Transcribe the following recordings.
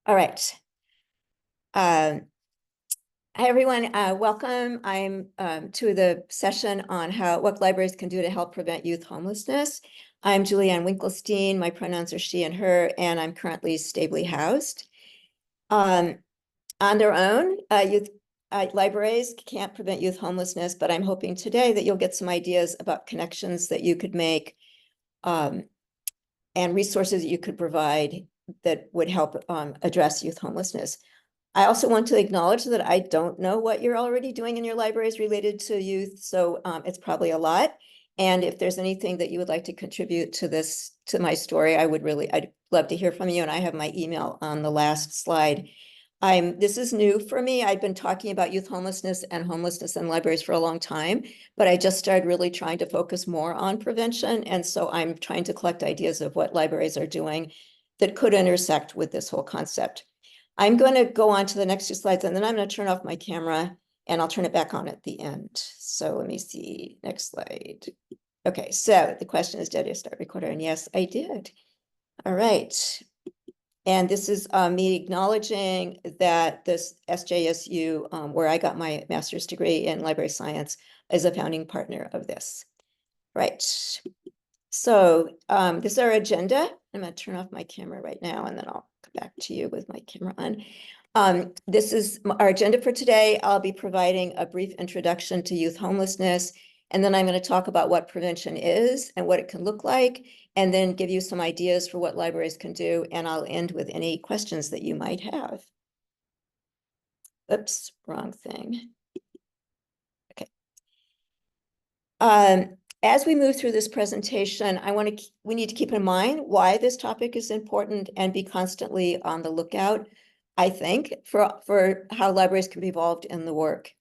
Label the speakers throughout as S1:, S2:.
S1: All right. Hi, everyone. Welcome. I'm to the session on what libraries can do to help prevent youth homelessness. I'm Julianne Winkelstein. My pronouns are she and her, and I'm currently stably housed. On their own, libraries can't prevent youth homelessness, but I'm hoping today that you'll get some ideas about connections that you could make and resources that you could provide that would help address youth homelessness. I also want to acknowledge that I don't know what you're already doing in your libraries related to youth, so it's probably a lot. And if there's anything that you would like to contribute to my story, I'd love to hear from you. And I have my email on the last slide. This is new for me. I've been talking about youth homelessness in libraries for a long time, but I just started really trying to focus more on prevention. And so I'm trying to collect ideas of what libraries are doing that could intersect with this whole concept. I'm going to go on to the next two slides, and then I'm going to turn off my camera and I'll turn it back on at the end. So let me see, next slide. Okay, so the question is, did I start recording? And yes, I did. All right. And this is me acknowledging that this SJSU, where I got my master's degree in library science, is a founding partner of this. Right. So this is our agenda. I'm going to turn off my camera right now, and then I'll come back to you with my camera on. This is our agenda for today. I'll be providing a brief introduction to youth homelessness, and then I'm going to talk about what prevention is and what it can look like, and then give you some ideas for what libraries can do, and I'll end with any questions that you might have. Oops, wrong thing. Okay. As we move through this presentation, we need to keep in mind why this topic is important and be constantly on the lookout, I think, for how libraries can be involved in the work.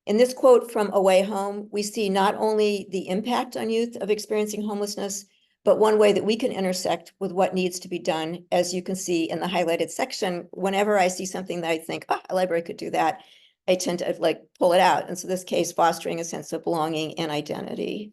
S1: In this quote from Away Home, we see not only the impact on youth of experiencing homelessness, but one way that we can intersect with what needs to be done. As you can see in the highlighted section, whenever I see something that I think, oh, a library could do that, I tend to pull it out. And so this case, fostering a sense of belonging and identity.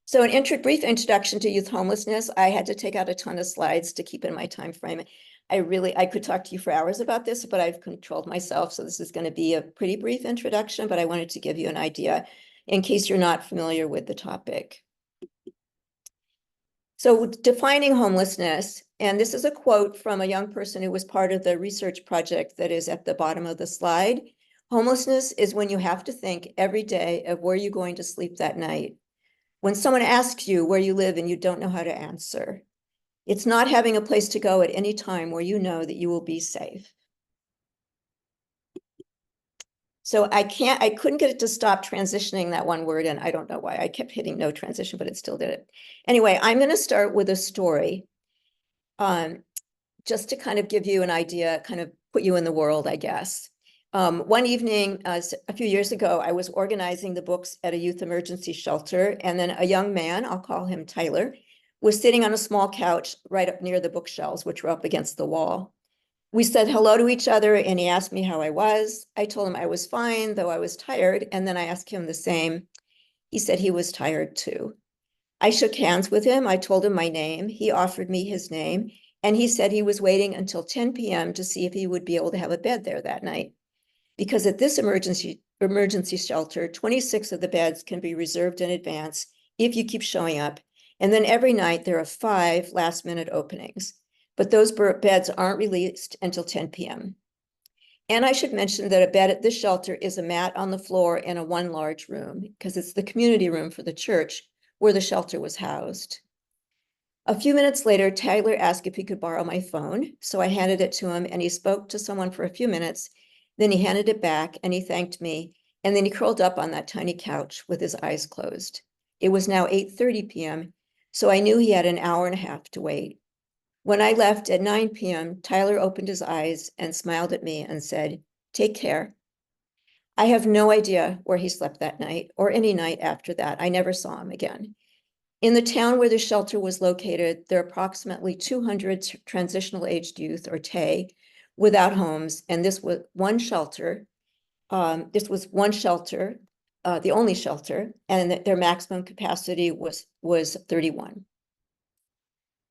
S1: So brief introduction to youth homelessness. I had to take out a ton of slides to keep in my time frame. I could talk to you for hours about this, but I've controlled myself. So this is going to be a pretty brief introduction, but I wanted to give you an idea in case you're not familiar with the topic. So defining homelessness, and this is a quote from a young person who was part of the research project that is at the bottom of the slide. Homelessness is when you have to think every day of where you're going to sleep that night. When someone asks you where you live and you don't know how to answer. It's not having a place to go at any time where you know that you will be safe. So I couldn't get it to stop transitioning that one word, and I don't know why. I kept hitting no transition, but it still did it. Anyway, I'm going to start with a story, just to kind of give you an idea, kind of put you in the world, I guess. One evening, a few years ago, I was organizing the books at a youth emergency shelter, and then a young man, I'll call him Tyler, was sitting on a small couch right up near the bookshelves, which were up against the wall. We said hello to each other, and he asked me how I was. I told him I was fine, though I was tired, and then I asked him the same. He said he was tired too. I shook hands with him. I told him my name. He offered me his name, and he said he was waiting until 10 p.m. to see if he would be able to have a bed there that night. Because at this emergency shelter, 26 of the beds can be reserved in advance if you keep showing up. And then every night there are 5 last-minute openings. But those beds aren't released until 10 p.m. And I should mention that a bed at this shelter is a mat on the floor in one large room, because it's the community room for the church where the shelter was housed. A few minutes later, Tyler asked if he could borrow my phone. So I handed it to him, and he spoke to someone for a few minutes. Then he handed it back, and he thanked me. And then he curled up on that tiny couch with his eyes closed. It was now 8:30 p.m., so I knew he had an hour and a half to wait. When I left at 9 p.m., Tyler opened his eyes and smiled at me and said, "Take care." I have no idea where he slept that night or any night after that. I never saw him again. In the town where the shelter was located, there are approximately 200 transitional aged youth, or TAY, without homes, and this was one shelter. The only shelter, and their maximum capacity was 31.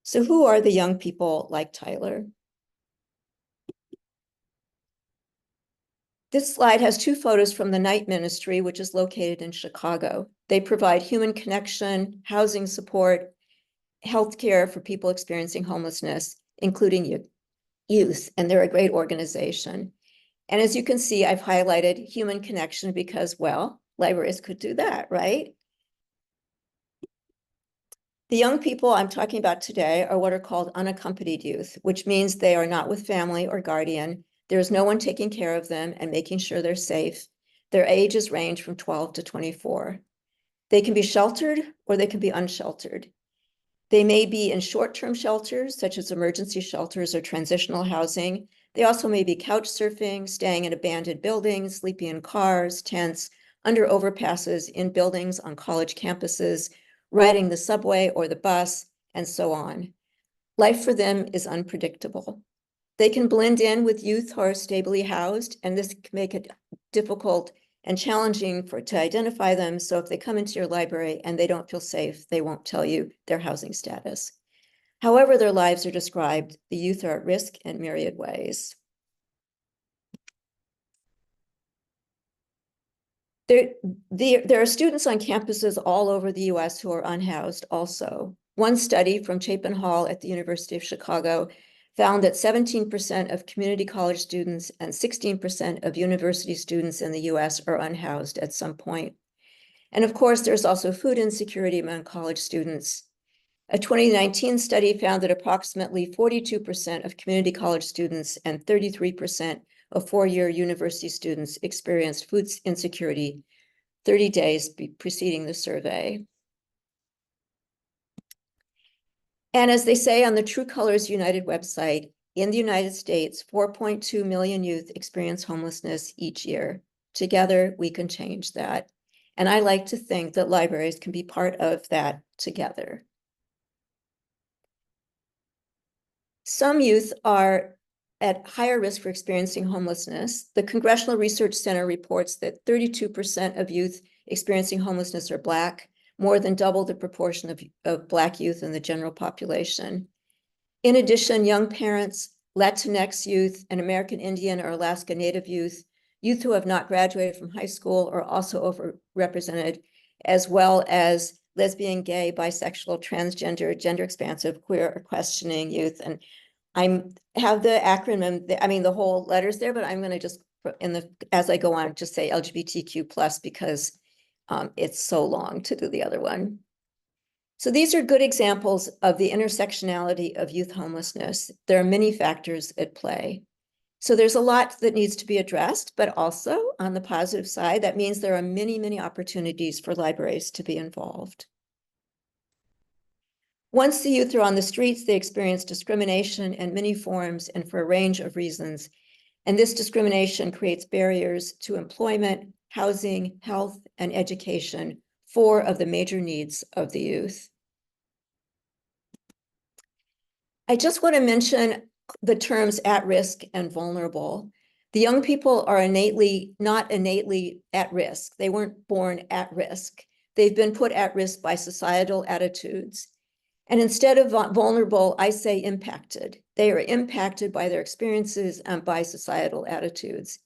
S1: So who are the young people like Tyler? This slide has two photos from the Night Ministry, which is located in Chicago. They provide human connection, housing support, healthcare for people experiencing homelessness, including youth, and they're a great organization. And as you can see, I've highlighted human connection because, well, libraries could do that, right? The young people I'm talking about today are what are called unaccompanied youth, which means they are not with family or guardian. There's no one taking care of them and making sure they're safe. Their ages range from 12 to 24. They can be sheltered or they can be unsheltered. They may be in short-term shelters, such as emergency shelters or transitional housing. They also may be couch surfing, staying in abandoned buildings, sleeping in cars, tents, under overpasses, in buildings on college campuses, riding the subway or the bus, and so on. Life for them is unpredictable. They can blend in with youth who are stably housed, and this can make it difficult and challenging to identify them. So if they come into your library and they don't feel safe, they won't tell you their housing status. However their lives are described, the youth are at risk in myriad ways. There are students on campuses all over the US who are unhoused also. One study from Chapin Hall at the University of Chicago found that 17% of community college students and 16% of university students in the US are unhoused at some point. And of course, there's also food insecurity among college students. A 2019 study found that approximately 42% of community college students and 33% of four-year university students experienced food insecurity 30 days preceding the survey. And as they say on the True Colors United website, in the United States, 4.2 million youth experience homelessness each year. Together, we can change that. And I like to think that libraries can be part of that together. Some youth are at higher risk for experiencing homelessness. The Congressional Research Center reports that 32% of youth experiencing homelessness are Black, more than double the proportion of Black youth in the general population. In addition, young parents, Latinx youth, and American Indian or Alaska Native youth who have not graduated from high school are also overrepresented, as well as lesbian, gay, bisexual, transgender, gender expansive, queer, or questioning youth. And I have the acronym, the whole letters there, but I'm going to just, as I go on, just say LGBTQ plus because it's so long to do the other one. So these are good examples of the intersectionality of youth homelessness. There are many factors at play. So there's a lot that needs to be addressed, but also on the positive side, that means there are many, many opportunities for libraries to be involved. Once the youth are on the streets, they experience discrimination in many forms and for a range of reasons. And this discrimination creates barriers to employment, housing, health, and education, four of the major needs of the youth. I just want to mention the terms at risk and vulnerable. The young people are not innately at risk. They weren't born at risk. They've been put at risk by societal attitudes. And instead of vulnerable, I say impacted. They are impacted by their experiences and by societal attitudes.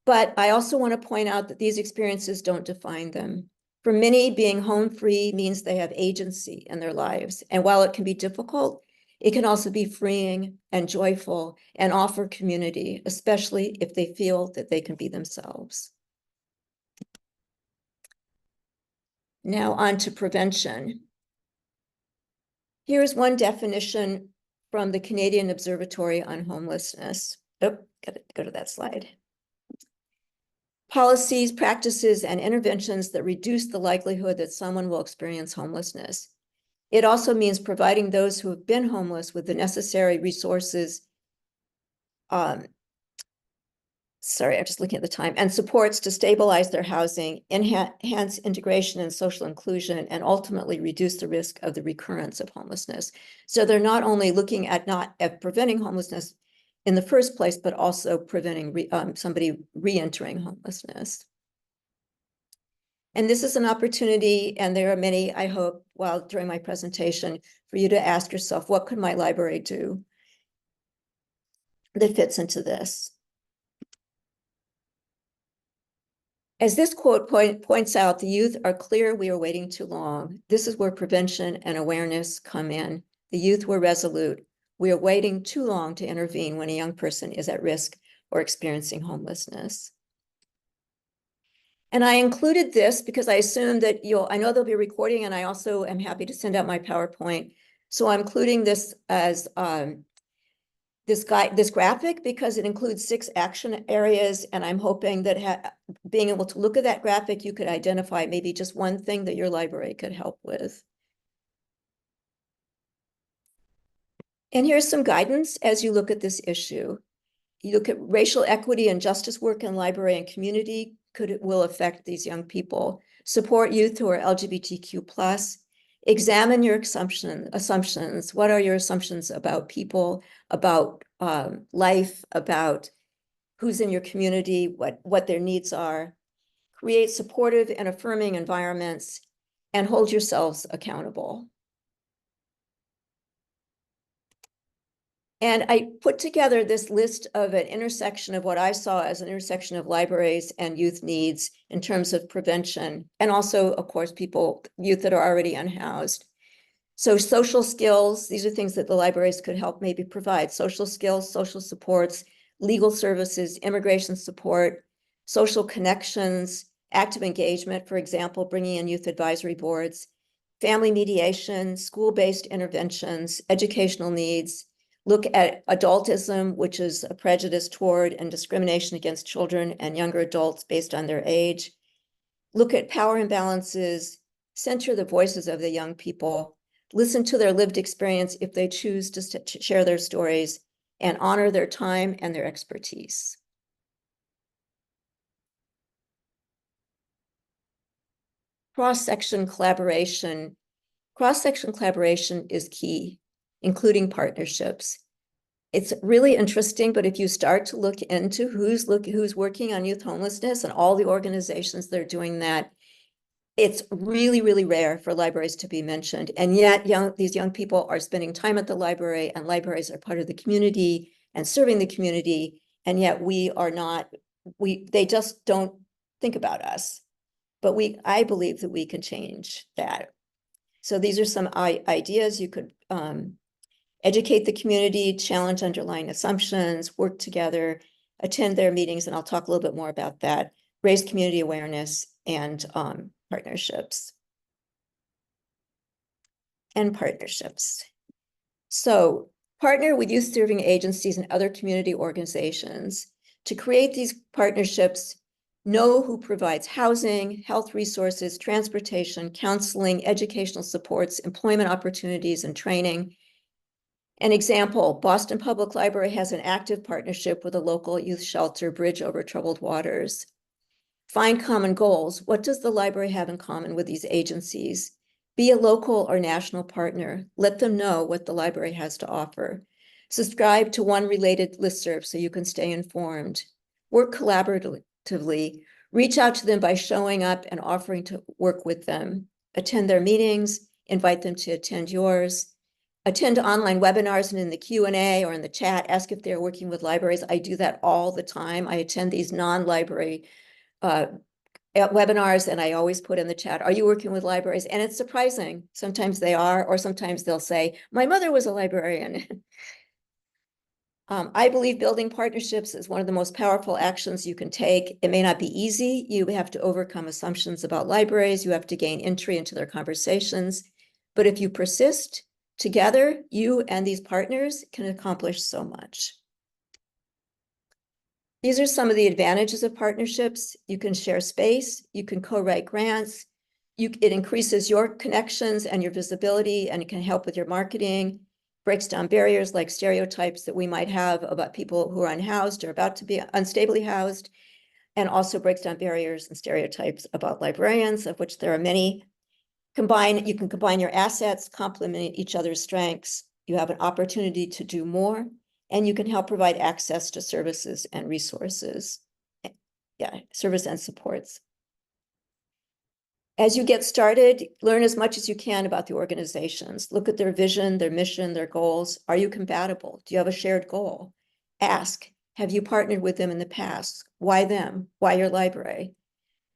S1: But I also want to point out that these experiences don't define them. For many, being home free means they have agency in their lives. And while it can be difficult, it can also be freeing and joyful and offer community, especially if they feel that they can be themselves. Now on to prevention. Here's one definition from the Canadian Observatory on Homelessness. Oh, gotta go to that slide. Policies, practices, and interventions that reduce the likelihood that someone will experience homelessness. It also means providing those who have been homeless with the necessary resources, sorry, I'm just looking at the time, and supports to stabilize their housing, enhance integration and social inclusion, and ultimately reduce the risk of the recurrence of homelessness. So they're not only looking at preventing homelessness in the first place, but also preventing somebody re-entering homelessness. And this is an opportunity, and there are many, I hope, while during my presentation, for you to ask yourself, what could my library do that fits into this? As this quote points out, the youth are clear we are waiting too long. This is where prevention and awareness come in. The youth were resolute. We are waiting too long to intervene when a young person is at risk or experiencing homelessness. And I included this because I assume that I know they'll be recording, and I also am happy to send out my PowerPoint. So I'm including this as this graphic because it includes 6 action areas, and I'm hoping that being able to look at that graphic, you could identify maybe just one thing that your library could help with. And here's some guidance as you look at this issue. You look at racial equity and justice work in library and community will affect these young people. Support youth who are LGBTQ+. Examine your assumptions. What are your assumptions about people, about life, about who's in your community, what their needs are? Create supportive and affirming environments, and hold yourselves accountable. And I put together this list of an intersection of what I saw as an intersection of libraries and youth needs in terms of prevention, and also, of course, youth that are already unhoused. So social skills, these are things that the libraries could help maybe provide: social skills, social supports, legal services, immigration support, social connections, active engagement, for example, bringing in youth advisory boards, family mediation, school-based interventions, educational needs. Look at adultism, which is a prejudice toward and discrimination against children and younger adults based on their age. Look at power imbalances, center the voices of the young people, listen to their lived experience if they choose to share their stories, and honor their time and their expertise. Cross-section collaboration. Cross-section collaboration is key, including partnerships. It's really interesting, but if you start to look into who's working on youth homelessness and all the organizations that are doing that, it's really, really rare for libraries to be mentioned. And yet these young people are spending time at the library, and libraries are part of the community and serving the community. And yet they just don't think about us. But I believe that we can change that. So these are some ideas. You could educate the community, challenge underlying assumptions, work together, attend their meetings, and I'll talk a little bit more about that, raise community awareness, and partnerships. So partner with youth serving agencies and other community organizations to create these partnerships. Know who provides housing, health resources, transportation, counseling, educational supports, employment opportunities, and training. An example, Boston Public Library has an active partnership with a local youth shelter, Bridge Over Troubled Waters. Find common goals. What does the library have in common with these agencies? Be a local or national partner. Let them know what the library has to offer. Subscribe to one related listserv so you can stay informed. Work collaboratively. Reach out to them by showing up and offering to work with them. Attend their meetings. Invite them to attend yours. Attend online webinars, and in the Q&A or in the chat, ask if they're working with libraries. I do that all the time. I attend these non-library webinars, and I always put in the chat, are you working with libraries? And it's surprising. Sometimes they are, or sometimes they'll say, my mother was a librarian. I believe building partnerships is one of the most powerful actions you can take. It may not be easy. You have to overcome assumptions about libraries. You have to gain entry into their conversations. But if you persist, together, you and these partners can accomplish so much. These are some of the advantages of partnerships. You can share space, you can co-write grants, it increases your connections and your visibility, and it can help with your marketing, breaks down barriers like stereotypes that we might have about people who are unhoused or about to be unstably housed, and also breaks down barriers and stereotypes about librarians, of which there are many. You can combine your assets, complement each other's strengths. You have an opportunity to do more, and you can help provide access to services and resources. Yeah, service and supports. As you get started, learn as much as you can about the organizations. Look at their vision, their mission, their goals. Are you compatible? Do you have a shared goal? Ask, have you partnered with them in the past? Why them? Why your library?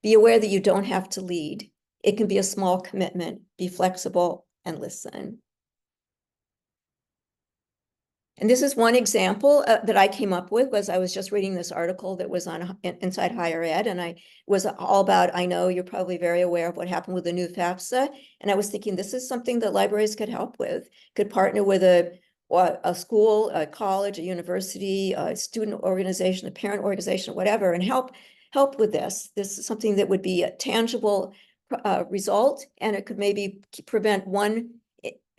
S1: Be aware that you don't have to lead. It can be a small commitment. Be flexible and listen. And this is one example that I came up with. Was I was just reading this article that was on Inside Higher Ed, and I was all about, I know you're probably very aware of what happened with the new FAFSA, and I was thinking this is something that libraries could help with, could partner with a school, a college, a university, a student organization, a parent organization, whatever, and help with this. This is something that would be a tangible result, and it could maybe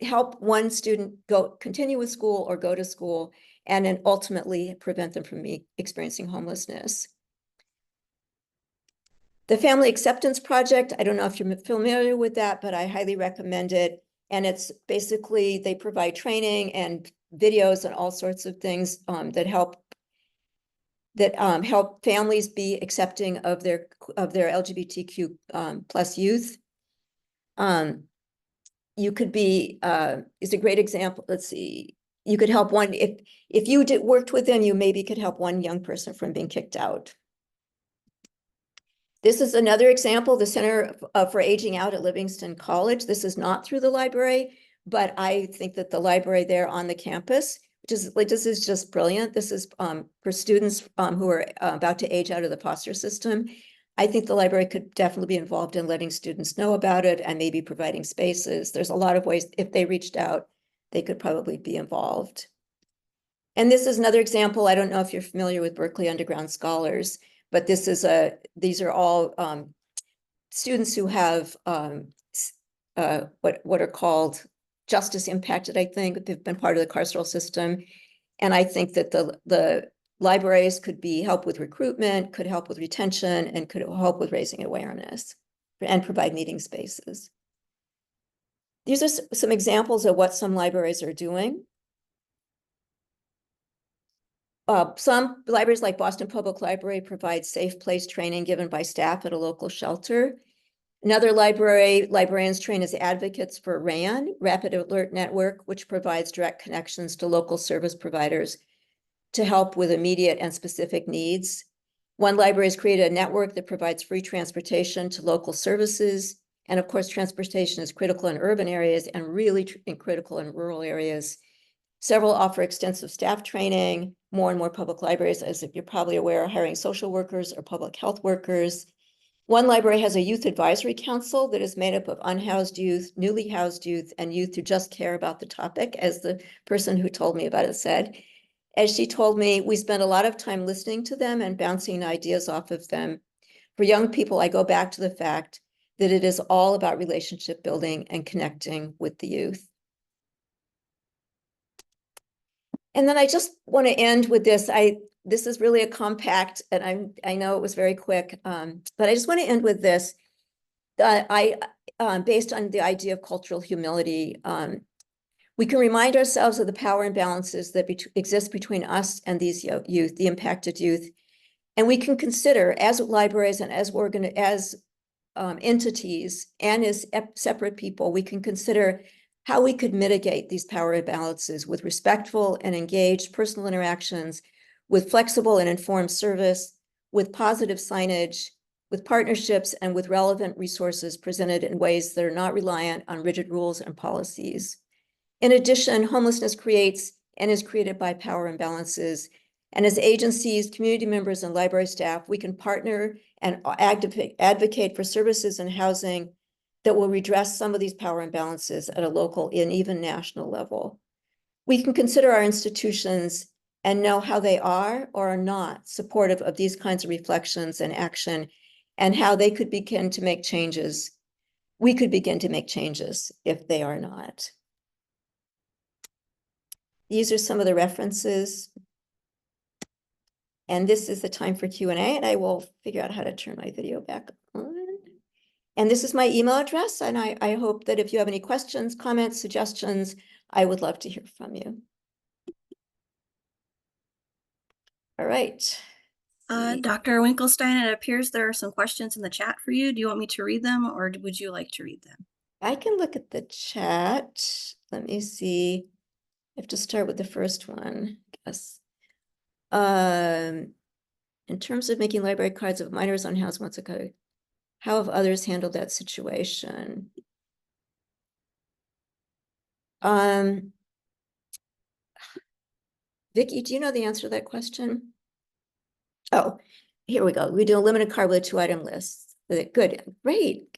S1: help one student continue with school or go to school, and then ultimately prevent them from experiencing homelessness. The Family Acceptance Project, I don't know if you're familiar with that, but I highly recommend it. And it's basically, they provide training and videos and all sorts of things that help families be accepting of their LGBTQ plus youth. You could be, is a great example. Let's see, you could help one, if you worked with them, you maybe could help one young person from being kicked out. This is another example, the Center for Aging Out at Livingston College. This is not through the library, but I think that the library there on the campus, this is just brilliant. This is for students who are about to age out of the foster system. I think the library could definitely be involved in letting students know about it and maybe providing spaces. There's a lot of ways, if they reached out, they could probably be involved. And this is another example. I don't know if you're familiar with Berkeley Underground Scholars, but these are all students who have what are called justice impacted, I think. They've been part of the carceral system. And I think that the libraries could help with recruitment, could help with retention, and could help with raising awareness and provide meeting spaces. These are some examples of what some libraries are doing. Some libraries like Boston Public Library provide safe place training given by staff at a local shelter. Another librarians train as advocates for RAN, Rapid Alert Network, which provides direct connections to local service providers to help with immediate and specific needs. One library has created a network that provides free transportation to local services. And of course, transportation is critical in urban areas and really critical in rural areas. Several offer extensive staff training. More and more public libraries, as you're probably aware, are hiring social workers or public health workers. One library has a youth advisory council that is made up of unhoused youth, newly housed youth, and youth who just care about the topic, as the person who told me about it said. As she told me, we spend a lot of time listening to them and bouncing ideas off of them. For young people, I go back to the fact that it is all about relationship building and connecting with the youth. And then I just want to end with this. This is really a compact, and I know it was very quick, but I just want to end with this. Based on the idea of cultural humility, we can remind ourselves of the power imbalances that exist between us and these youth, the impacted youth. And we can consider, as libraries and as entities and as separate people, we can consider how we could mitigate these power imbalances with respectful and engaged personal interactions, with flexible and informed service, with positive signage, with partnerships, and with relevant resources presented in ways that are not reliant on rigid rules and policies. In addition, homelessness creates and is created by power imbalances. And as agencies, community members, and library staff, we can partner and advocate for services and housing that will redress some of these power imbalances at a local and even national level. We can consider our institutions and know how they are or are not supportive of these kinds of reflections and action, and how they could begin to make changes. We could begin to make changes if they are not. These are some of the references. And this is the time for Q&A, and I will figure out how to turn my video back on. And this is my email address, and I hope that if you have any questions, comments, suggestions, I would love to hear from you. All right.
S2: Dr. Winkelstein, it appears there are some questions in the chat for you. Do you want me to read them or would you like to read them?
S1: I can look at the chat. Let me see. I have to start with the first one, I guess. In terms of making library cards of minors on house once a code, how have others handled that situation? Vicky, do you know the answer to that question? Oh, here we go. We do a limited card with a 2-item list. Good, great.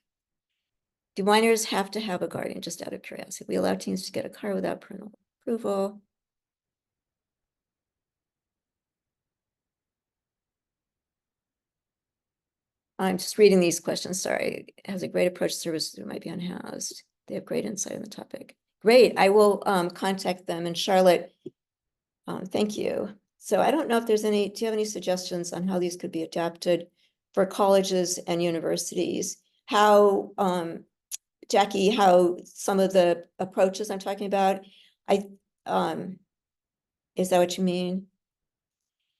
S1: Do minors have to have a guardian, just out of curiosity? We allow teens to get a card without parental approval. I'm just reading these questions, sorry. Has a great approach to services who might be unhoused. They have great insight on the topic. Great, I will contact them. And Charlotte, thank you. So I don't know if there's any, do you have any suggestions on how these could be adapted for colleges and universities? How, Jackie, how some of the approaches I'm talking about, is that what you mean?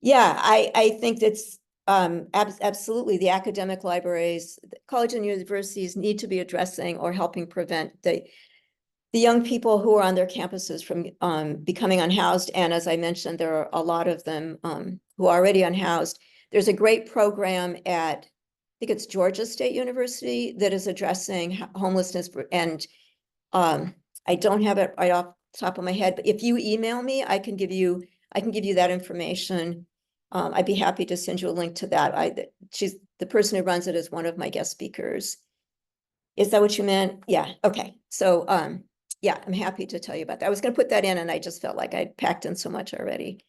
S1: Yeah, I think that's absolutely the academic libraries, college and universities need to be addressing or helping prevent the young people who are on their campuses from becoming unhoused. And as I mentioned, there are a lot of them who are already unhoused. There's a great program at, I think it's Georgia State University, that is addressing homelessness. And I don't have it right off the top of my head, but if you email me, I can give you that information. I'd be happy to send you a link to that. She's the person who runs it is one of my guest speakers. Is that what you meant? Yeah, okay. So yeah, I'm happy to tell you about that. I was going to put that in and I just felt like I'd packed in so much already.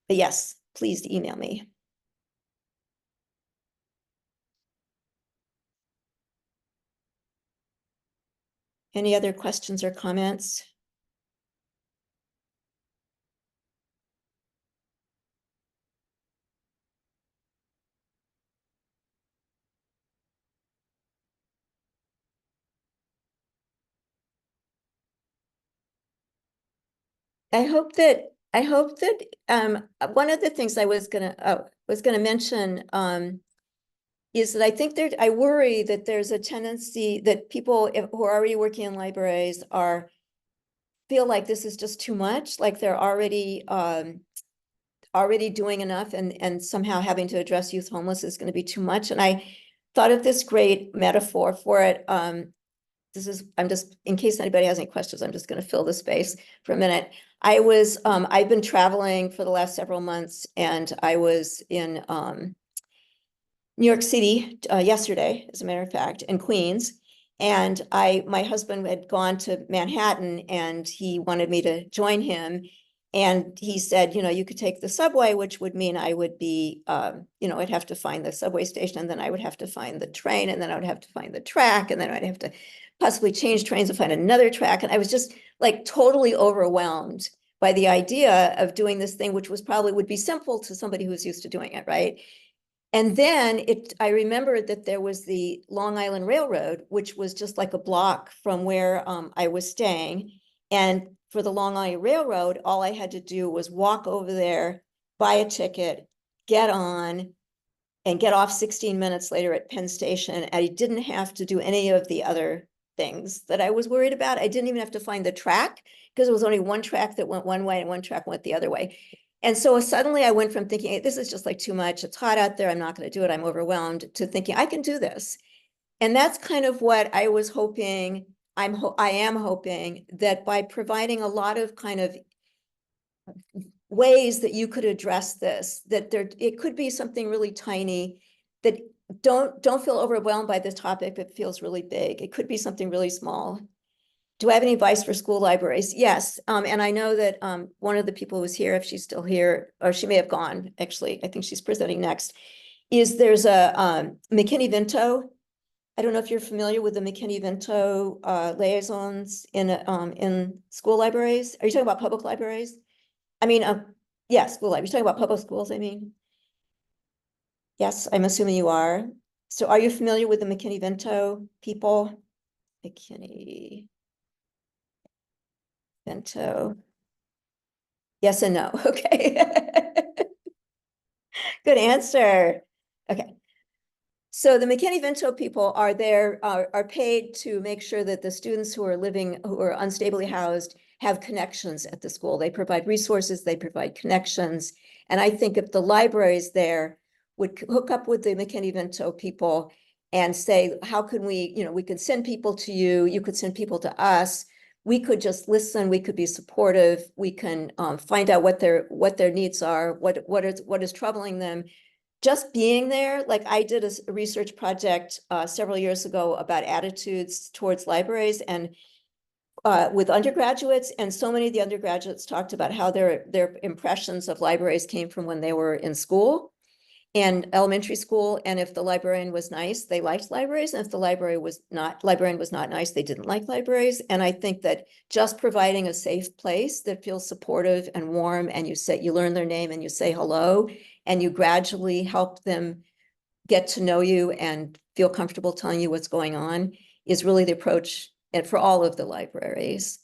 S1: But yes, please email me. Any other questions or comments? I hope that one of the things I was gonna mention is that I think I worry that there's a tendency that people who are already working in libraries feel like this is just too much, like they're already doing enough, and somehow having to address youth homeless is going to be too much. And I thought of this great metaphor for it. I'm just, in case anybody has any questions, I'm just going to fill the space for a minute. I've been traveling for the last several months, and I was in New York City yesterday, as a matter of fact, in Queens. And my husband had gone to Manhattan and he wanted me to join him. And he said, you could take the subway, which would mean I would be, I'd have to find the subway station, and then I would have to find the train, and then I would have to find the track, and then I'd have to possibly change trains and find another track. And I was just like totally overwhelmed by the idea of doing this thing, which would be simple to somebody who's used to doing it, right? And then I remembered that there was the Long Island Railroad, which was just like a block from where I was staying. And for the Long Island Railroad, all I had to do was walk over there, buy a ticket, get on, and get off 16 minutes later at Penn Station. And I didn't have to do any of the other things that I was worried about. I didn't even have to find the track, because there was only one track that went one way and one track went the other way. And so suddenly I went from thinking, hey, this is just like too much. It's hot out there. I'm not going to do it. I'm overwhelmed, to thinking I can do this. And that's kind of what I was hoping. I am hoping that by providing a lot of kind of ways that you could address this, that it could be something really tiny, that don't feel overwhelmed by this topic that feels really big. It could be something really small. Do I have any advice for school libraries? Yes. And I know that one of the people who's here, if she's still here, or she may have gone, actually, I think she's presenting next, there's a McKinney-Vento. I don't know if you're familiar with the McKinney-Vento liaisons in school libraries. Are you talking about public libraries? I mean, yeah, school libraries. You're talking about public schools, I mean. Yes, I'm assuming you are. So are you familiar with the McKinney-Vento people? McKinney-Vento. Yes and no. Okay. Good answer. Okay. So the McKinney-Vento people are there, are paid to make sure that the students who are unstably housed have connections at the school. They provide resources, they provide connections. And I think if the libraries there would hook up with the McKinney-Vento people and say, how can we, we could send people to you, you could send people to us. We could just listen, we could be supportive, we can find out what their needs are, what is troubling them. Just being there, like I did a research project several years ago about attitudes towards libraries and with undergraduates, and so many of the undergraduates talked about how their impressions of libraries came from when they were in school and elementary school. And if the librarian was nice, they liked libraries. And if the librarian was not nice, they didn't like libraries. And I think that just providing a safe place that feels supportive and warm, and you learn their name and you say hello, and you gradually help them get to know you and feel comfortable telling you what's going on is really the approach and for all of the libraries.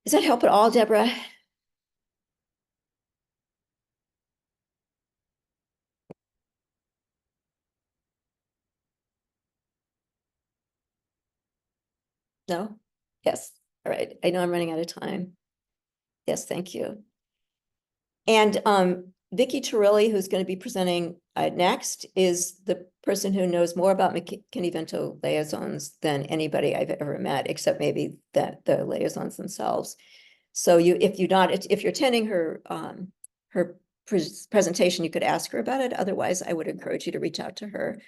S1: Does that help at all, Deborah? No? Yes. All right. I know I'm running out of time. Yes, thank you. And Vicki Turilli, who's going to be presenting next, is the person who knows more about McKinney-Vento liaisons than anybody I've ever met, except maybe the liaisons themselves. So if you're attending her presentation, you could ask her about it. Otherwise, I would encourage you to reach out to her.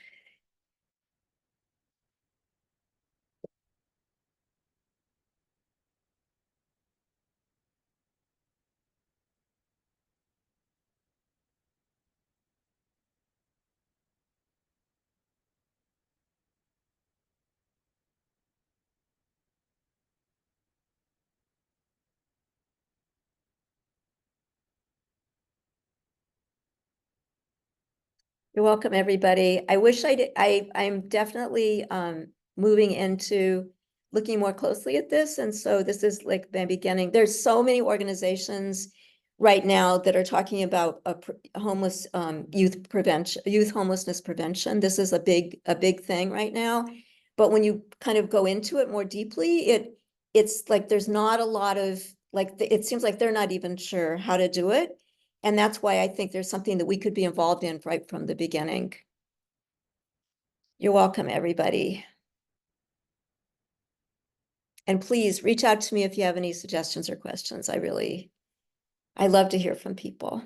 S1: You're welcome, everybody. I wish I did. I'm definitely moving into looking more closely at this. And so this is like the beginning. There's so many organizations right now that are talking about homeless youth homelessness prevention. This is a big thing right now. But when you kind of go into it more deeply, it's like there's not a lot of it seems like they're not even sure how to do it. And that's why I think there's something that we could be involved in right from the beginning. You're welcome, everybody. And please reach out to me if you have any suggestions or questions. I love to hear from people.